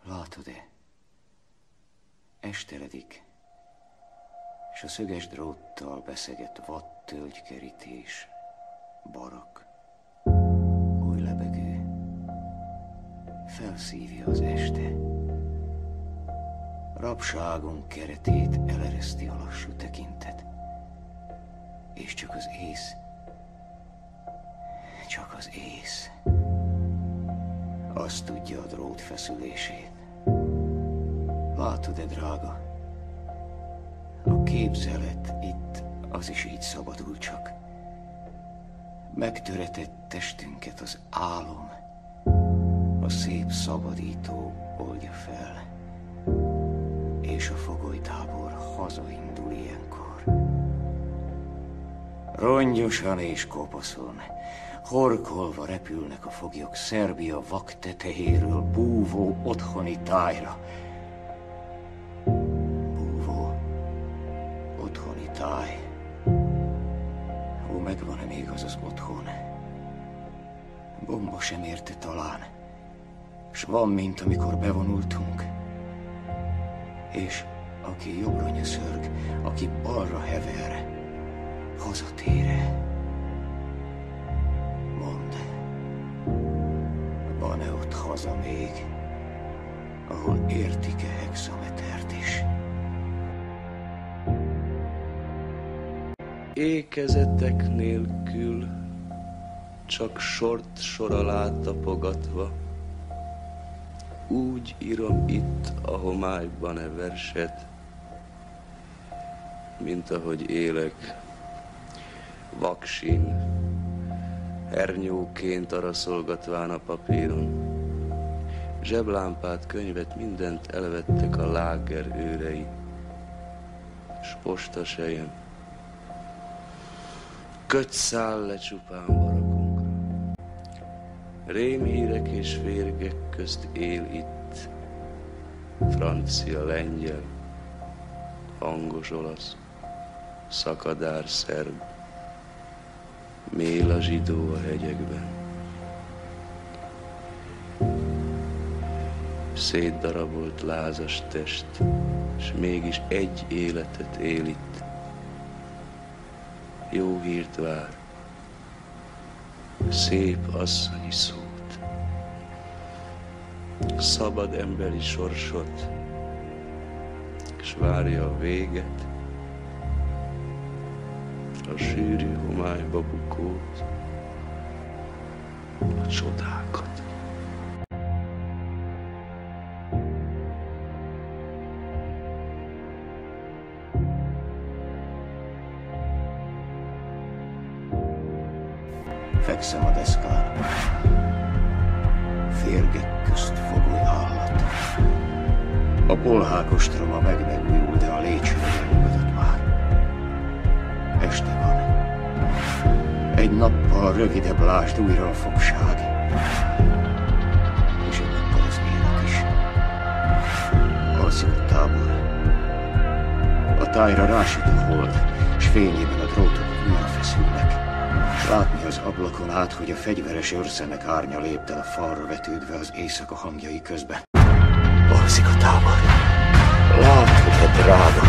Látod-e? Esteledik, s a szöges dróttal beszegett vad tölgykerítés, barak, új lebegő, felszívja az este. Rabságunk keretét elereszti a lassú tekintet, és csak az ész, azt tudja a drót feszülését. Látod-e, drága? A képzelet itt, az is így szabadul csak. Megtöretett testünket az álom, a szép szabadító oldja fel, és a fogolytábor hazaindul ilyenkor. Rongyosan és kopaszon, horkolva repülnek a foglyok Szerbia vak tetejéről búvó otthoni tájra. Búvó otthoni táj. Ó, megvan-e még az az otthon? Bomba sem érte talán, s van, mint amikor bevonultunk. És aki jobbra nyöszörg, aki balra hever, hazatér-e? Mondd, van-e ott haza még, ahol értik-e hexametert is? Ékezetek nélkül, csak sort sor alá tapogatva, úgy írom itt a homályban e verset, mint ahogy élek, vaksin, hernyóként araszolgatván a papíron. Zseblámpát, könyvet, mindent elvettek a láger őrei, s postasejem. Köty száll le csupán barakunkra. Rémhírek és férgek közt él itt francia, lengyel, hangos olasz, szakadár szerb, mél a zsidó a hegyekben. Szétdarabolt lázas test, s mégis egy életet él itt. Jó hírt vár, szép asszonyi szót, szabad emberi sorsot, s várja a véget, a sűrű homályba bukót, a csodákat. Fekszem a deszkán, férgek közt fogoly állat. A polhákostroma megújul, de a lépcső elnyugodott már. Este van. Egy nappal rövidebb, lásd újra a fogság. És egy nappal az élet is. Alszik a tábor. A tájra rásüt a hold, s fényében a drótok újra feszülnek. S látni az ablakon át, hogy a fegyveres őrszemek árnya lépte a falra vetődve az éjszaka hangjai közben. Alszik a tábor. Látod-e, drága?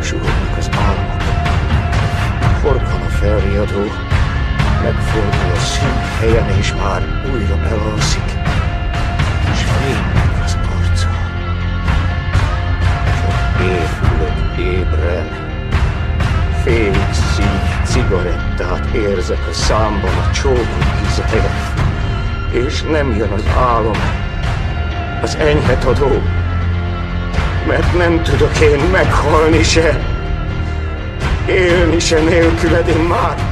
Suhognak az álmok. Horkan a felriadó, megfordul a szűk helyen, és már újra elalszik, és fénylik az arca. Csak évülök ébren, félig szív cigarettát érzek a számban a csókok íze, és nem jön az álom, az enyhet adó, mert nem tudok én meghalni se, élni se nélküled én már.